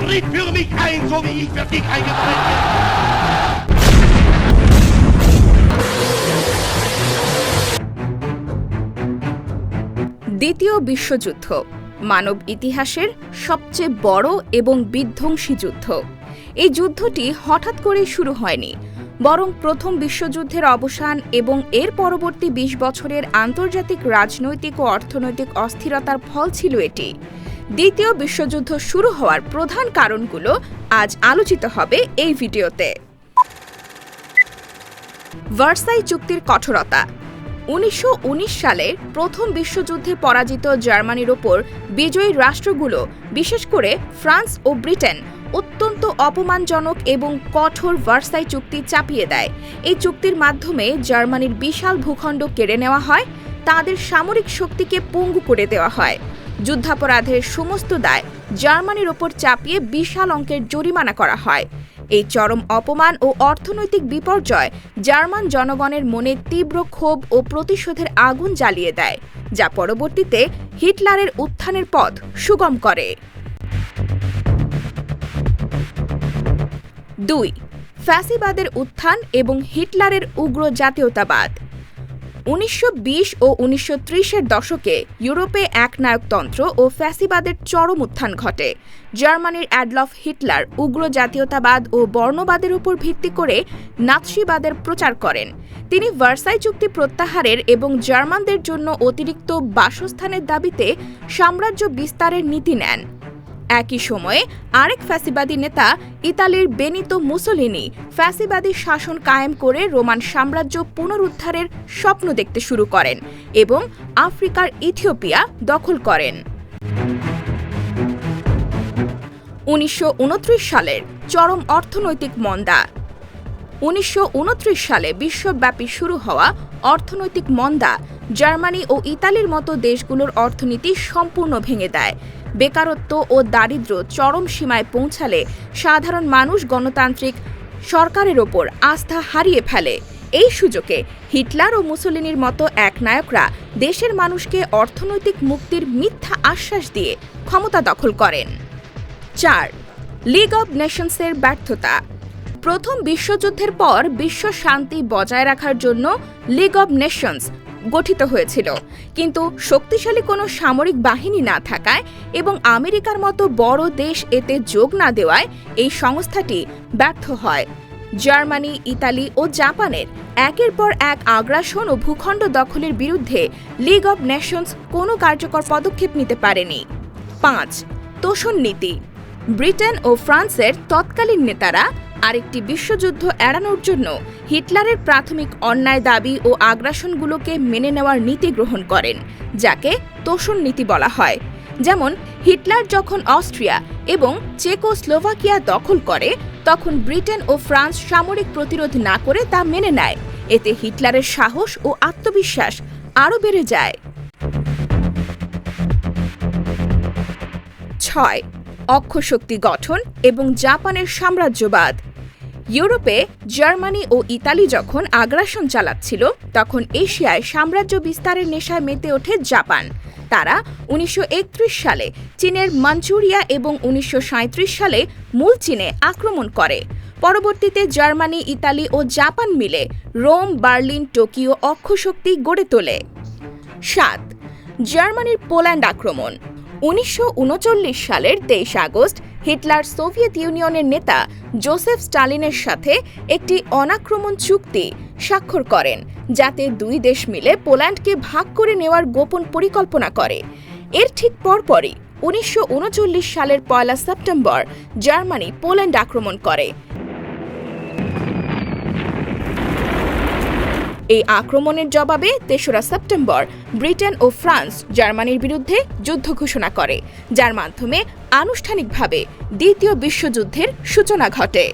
tritt für mich ein, so wie ich für dich eingetreten bin. দ্বিতীয় বিশ্বযুদ্ধ মানব ইতিহাসের সবচেয়ে বড় এবং বিধ্বংসী যুদ্ধ। এই যুদ্ধটি হঠাৎ করেই শুরু হয়নি, বরং প্রথম বিশ্বযুদ্ধের অবসান এবং এর পরবর্তী ২০ বছরের আন্তর্জাতিক রাজনৈতিক ও অর্থনৈতিক অস্থিরতার ফল ছিল এটি। দ্বিতীয় বিশ্বযুদ্ধ শুরু হওয়ার প্রধান কারণগুলো আজ আলোচিত হবে এই ভিডিওতে। ভার্সাই চুক্তির কঠোরতা। ১৯১৯ সালে প্রথম বিশ্বযুদ্ধে পরাজিত জার্মানির ওপর বিজয়ী রাষ্ট্রগুলো, বিশেষ করে ফ্রান্স ও ব্রিটেন, অত্যন্ত অপমানজনক এবং কঠোর ভার্সাই চুক্তি চাপিয়ে দেয়। এই চুক্তির মাধ্যমে জার্মানির বিশাল ভূখণ্ড কেড়ে নেওয়া হয়, তাদের সামরিক শক্তিকে পঙ্গু করে দেওয়া হয়। যুদ্ধাপরাধের সমস্ত দায় জার্মানির ওপর চাপিয়ে বিশাল অঙ্কের জরিমানা করা হয়। এই চরম অপমান ও অর্থনৈতিক বিপর্যয় জার্মান জনগণের মনে তীব্র ক্ষোভ ও প্রতিশোধের আগুন জ্বালিয়ে দেয়, যা পরবর্তীতে হিটলারের উত্থানের পথ সুগম করে। ২. ফ্যাসিবাদের উত্থান এবং হিটলারের উগ্র জাতীয়তাবাদ। ১৯২০ ও ১৯৩০-এর দশকে ইউরোপে একনায়কতন্ত্র ও ফ্যাসিবাদের চরম উত্থান ঘটে। জার্মানির অ্যাডলফ হিটলার উগ্র জাতীয়তাবাদ ও বর্ণবাদের উপর ভিত্তি করে নাৎসিবাদের প্রচার করেন। তিনি ভার্সাই চুক্তি প্রত্যাহারের এবং জার্মানদের জন্য অতিরিক্ত বাসস্থানের দাবিতে সাম্রাজ্য বিস্তারের নীতি নেন। একই সময়ে আরেক ফ্যাসিবাদী নেতা ইতালির বেনিতো মুসোলিনি ফ্যাসিবাদী শাসন কায়েম করে রোমান সাম্রাজ্য পুনরুদ্ধারের স্বপ্ন দেখতে শুরু করেন এবং আফ্রিকার ইথিওপিয়া দখল করেন। ১৯২৯ সালের চরম অর্থনৈতিক মন্দা। ১৯২৯ সালে বিশ্বব্যাপী শুরু হওয়া অর্থনৈতিক মন্দা জার্মানি ও ইতালির মতো দেশগুলোর অর্থনীতি সম্পূর্ণ ভেঙে দেয়। বেকারত্ব ও দারিদ্র্য চরম সীমায় পৌঁছালে সাধারণ মানুষ গণতান্ত্রিক সরকারের ওপর আস্থা হারিয়ে ফেলে। এই সুযোগে হিটলার ও মুসোলিনির মতো একনায়করা দেশের মানুষকে অর্থনৈতিক মুক্তির মিথ্যা আশ্বাস দিয়ে ক্ষমতা দখল করেন। ৪. লিগ অব নেশনসের ব্যর্থতা। প্রথম বিশ্বযুদ্ধের পর বিশ্ব শান্তি বজায় রাখার জন্য লিগ অব নেশনস গঠিত হয়েছিল, কিন্তু শক্তিশালী কোনো সামরিক বাহিনী না থাকায় এবং আমেরিকার মতো বড় দেশ এতে যোগ না দেওয়ায় এই সংস্থাটি ব্যর্থ হয়। জার্মানি, ইতালি ও জাপানের একের পর এক আগ্রাসন ও ভূখণ্ড দখলের বিরুদ্ধে লিগ অব নেশনস কোনো কার্যকর পদক্ষেপ নিতে পারেনি। ৫. তোষণ নীতি। ব্রিটেন ও ফ্রান্সের তৎকালীন নেতারা আরেকটি বিশ্বযুদ্ধ এড়ানোর জন্য হিটলারের প্রাথমিক অন্যায় দাবি ও আগ্রাসনগুলোকে মেনে নেওয়ার নীতি গ্রহণ করেন, যাকে তোষণ নীতি বলা হয়। যেমন হিটলার যখন অস্ট্রিয়া এবং চেকোস্লোভাকিয়া দখল করে, তখন ব্রিটেন ও ফ্রান্স সামরিক প্রতিরোধ না করে তা মেনে নেয়। এতে হিটলারের সাহস ও আত্মবিশ্বাস আরও বেড়ে যায়। ৬. অক্ষশক্তি গঠন এবং জাপানের সাম্রাজ্যবাদ। ইউরোপে জার্মানি ও ইতালি যখন আগ্রাসন চালাচ্ছিল, তখন এশিয়ায় সাম্রাজ্য বিস্তারের নেশায় মেতে ওঠে জাপান। তারা ১৯৩১ সালে চীনের মাঞ্চুরিয়া এবং ১৯৩৭ সালে মূল চীনে আক্রমণ করে। পরবর্তীতে জার্মানি, ইতালি ও জাপান মিলে রোম, বার্লিন, টোকিও অক্ষশক্তি গড়ে তোলে। ৭. জার্মানির পোল্যান্ড আক্রমণ। ১৯৩৯ সালের ২৩ আগস্ট হিটলার সোভিয়েত ইউনিয়নের নেতা জোসেফ স্টালিনের সাথে একটি অনাক্রমণ চুক্তি স্বাক্ষর করেন, যাতে দুই দেশ মিলে পোল্যান্ডকে ভাগ করে নেওয়ার গোপন পরিকল্পনা করে। এর ঠিক পরপরই ১৯৩৯ সালের ১ সেপ্টেম্বর জার্মানি পোল্যান্ড আক্রমণ করে। এই আক্রমণের জবাবে ৩রা সেপ্টেম্বর ব্রিটেন ও ফ্রান্স জার্মানির বিরুদ্ধে যুদ্ধ ঘোষণা করে, যার মাধ্যমে আনুষ্ঠানিকভাবে দ্বিতীয় বিশ্বযুদ্ধের সূচনা ঘটে।